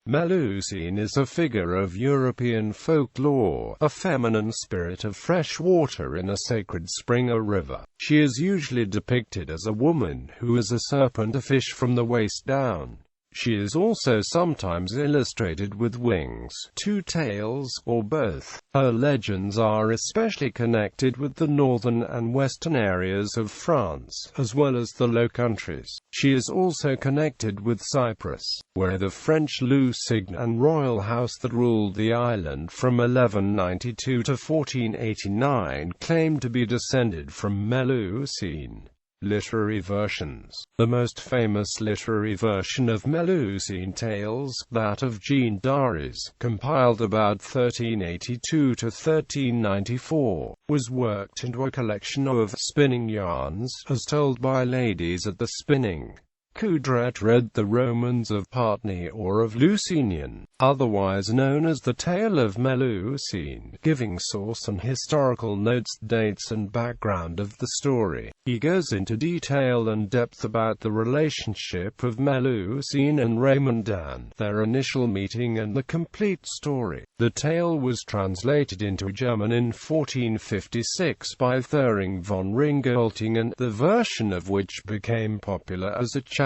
Melusine is a figure of European folklore, a feminine spirit of fresh water in a sacred spring or river. She is usually depicted as a woman who is a serpent, a fish from the waist down. She is also sometimes illustrated with wings, two tails, or both. Her legends are especially connected with the northern and western areas of France, as well as the Low Countries. She is also connected with Cyprus, where the French Lusignan and royal house that ruled the island from 1192 to 1489 claimed to be descended from Melusine. Literary versions. The most famous literary version of Melusine tales, that of Jean d'Arès, compiled about 1382 to 1394, was worked into a collection of spinning yarns, as told by ladies at the spinning. Coudret read the Romans of Partney or of Lusignan, otherwise known as the Tale of Melusine, giving source and historical notes, dates and background of the story. He goes into detail and depth about the relationship of Melusine and Raymondan, their initial meeting and the complete story. The tale was translated into German in 1456 by Thüring von Ringeltingen, the version of which became popular as a chapbook.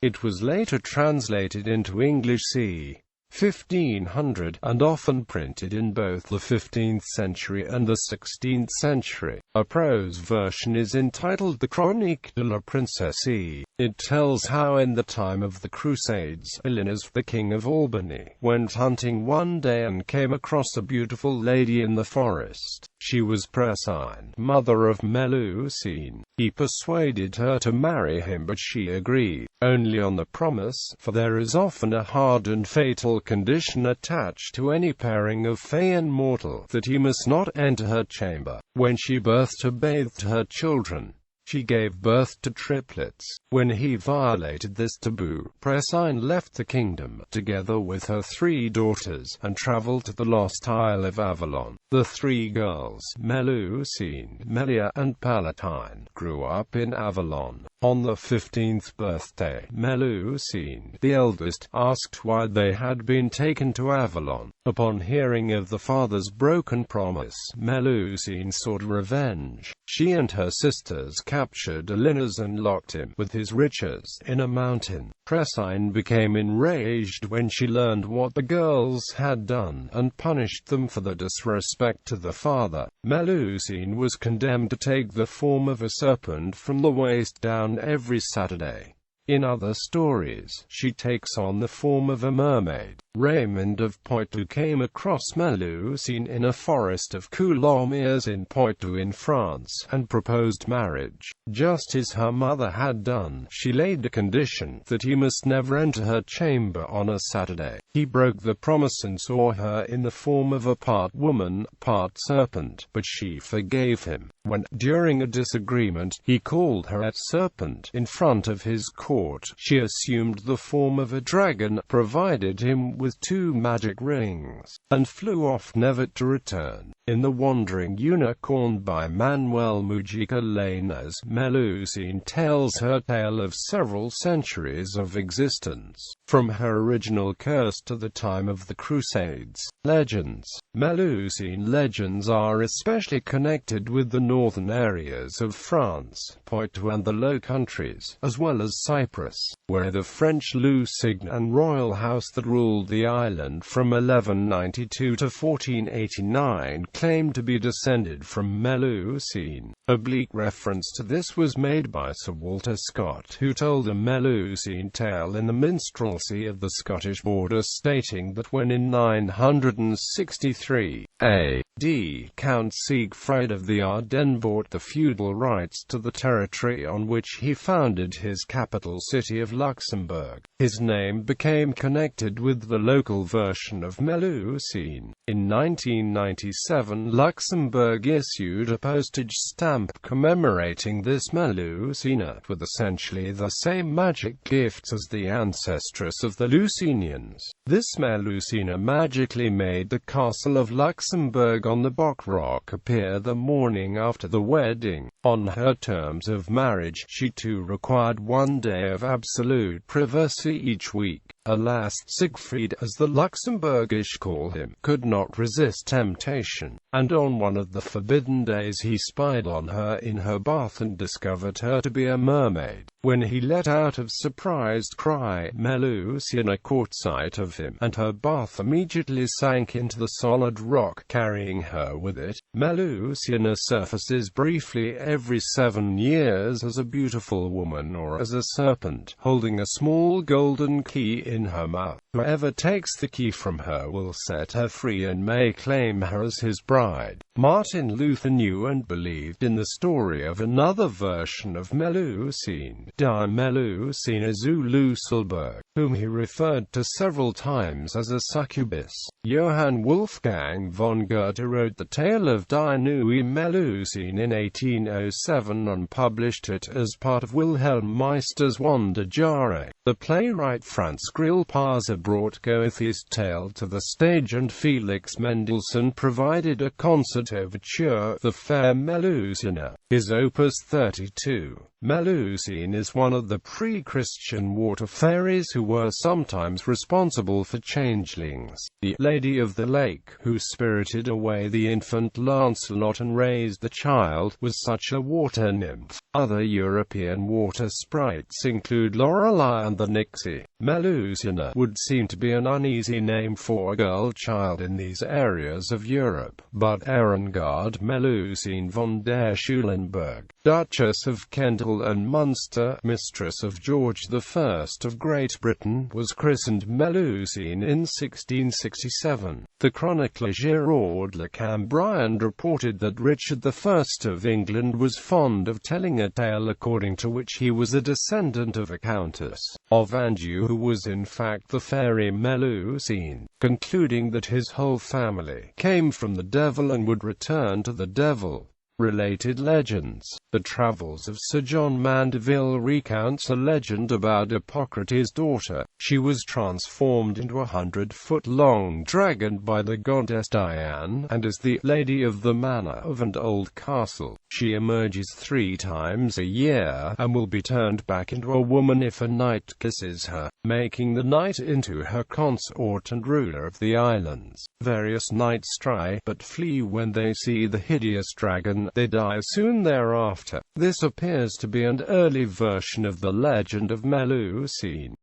It was later translated into English c. 1500, and often printed in both the 15th century and the 16th century. A prose version is entitled The Chronique de la Princesse. It tells how in the time of the Crusades, Elinas, the king of Albany, went hunting one day and came across a beautiful lady in the forest. She was Presine, mother of Melusine. He persuaded her to marry him, but she agreed, only on the promise, for there is often a hard and fatal condition attached to any pairing of fey and mortal, that he must not enter her chamber. When she birthed or bathed her children, she gave birth to triplets. When he violated this taboo, Presine left the kingdom, together with her 3 daughters, and traveled to the lost Isle of Avalon. The 3 girls, Melusine, Melia, and Palatine, grew up in Avalon. On the 15th birthday, Melusine, the eldest, asked why they had been taken to Avalon. Upon hearing of the father's broken promise, Melusine sought revenge. She and her sisters captured Elinas and locked him, with his riches, in a mountain. Presine became enraged when she learned what the girls had done, and punished them for the disrespect to the father. Melusine was condemned to take the form of a serpent from the waist down every Saturday. In other stories, she takes on the form of a mermaid. Raymond of Poitou came across Melusine in a forest of Coulommiers in Poitou in France, and proposed marriage. Just as her mother had done, she laid a condition that he must never enter her chamber on a Saturday. He broke the promise and saw her in the form of a part woman, part serpent, but she forgave him. When, during a disagreement, he called her a serpent in front of his court, she assumed the form of a dragon, provided him with 2 magic rings, and flew off, never to return. In The Wandering Unicorn by Manuel Mujica Lainez, Melusine tells her tale of several centuries of existence, from her original curse to the time of the Crusades. Legends. Melusine legends are especially connected with the northern areas of France, Poitou and the Low Countries, as well as Cyprus, where the French Lusignan and royal house that ruled the island from 1192 to 1489 claimed to be descended from Melusine. Oblique reference to this was made by Sir Walter Scott, who told a Melusine tale in the minstrelsy of the Scottish border, stating that when in 963 A.D. Count Siegfried of the Ardennes bought the feudal rights to the territory on which he founded his capital city of Luxembourg, his name became connected with the local version of Melusine. In 1997, Luxembourg issued a postage stamp commemorating this Melusine, with essentially the same magic gifts as the ancestress of the Lusignans. This Melusine magically made the castle of Luxembourg on the Bock Rock appear the morning after the wedding. On her terms of marriage, she too required 1 day of absolute privacy each week. Alas, Siegfried maid, as the Luxembourgish call him, could not resist temptation, and on one of the forbidden days he spied on her in her bath and discovered her to be a mermaid. When he let out a surprised cry, Melusine caught sight of him, and her bath immediately sank into the solid rock, carrying her with it. Melusine surfaces briefly every 7 years as a beautiful woman or as a serpent, holding a small golden key in her mouth. Whoever takes the key from her will set her free and may claim her as his bride. Martin Luther knew and believed in the story of another version of Melusine, die Melusine zu Lüsselburg, whom he referred to several times as a succubus. Johann Wolfgang von Goethe wrote the tale of Die neue Melusine in 1807 and published it as part of Wilhelm Meister's Wanderjahre. The playwright Franz Grillparzer brought Goethe's tale to the stage, and Felix Mendelssohn provided a concert overture, The Fair Melusine, his opus 32. Melusine is one of the pre-Christian water fairies who were sometimes responsible for changelings. The Lady of the Lake, who spirited away the infant Lancelot and raised the child, was such a water nymph. Other European water sprites include Lorelei and the Nixie. Melusine would seem to be an uneasy name for a girl child in these areas of Europe, but Erengard Melusine von der Schulenburg, Duchess of Kendal and Munster, mistress of George I of Great Britain, was christened Melusine in 1667. The chronicler Gerard Le Cambrian reported that Richard I of England was fond of telling a tale according to which he was a descendant of a countess of Anjou who was in fact the fairy Melusine, concluding that his whole family came from the devil and would return to the devil. Related legends. The Travels of Sir John Mandeville recounts a legend about Hippocrates' daughter. She was transformed into a 100-foot-long dragon by the goddess Diane, and is the lady of the manor of an old castle. She emerges 3 times a year, and will be turned back into a woman if a knight kisses her, making the knight into her consort and ruler of the islands. Various knights try, but flee when they see the hideous dragon. They die soon thereafter. This appears to be an early version of the legend of Melusine.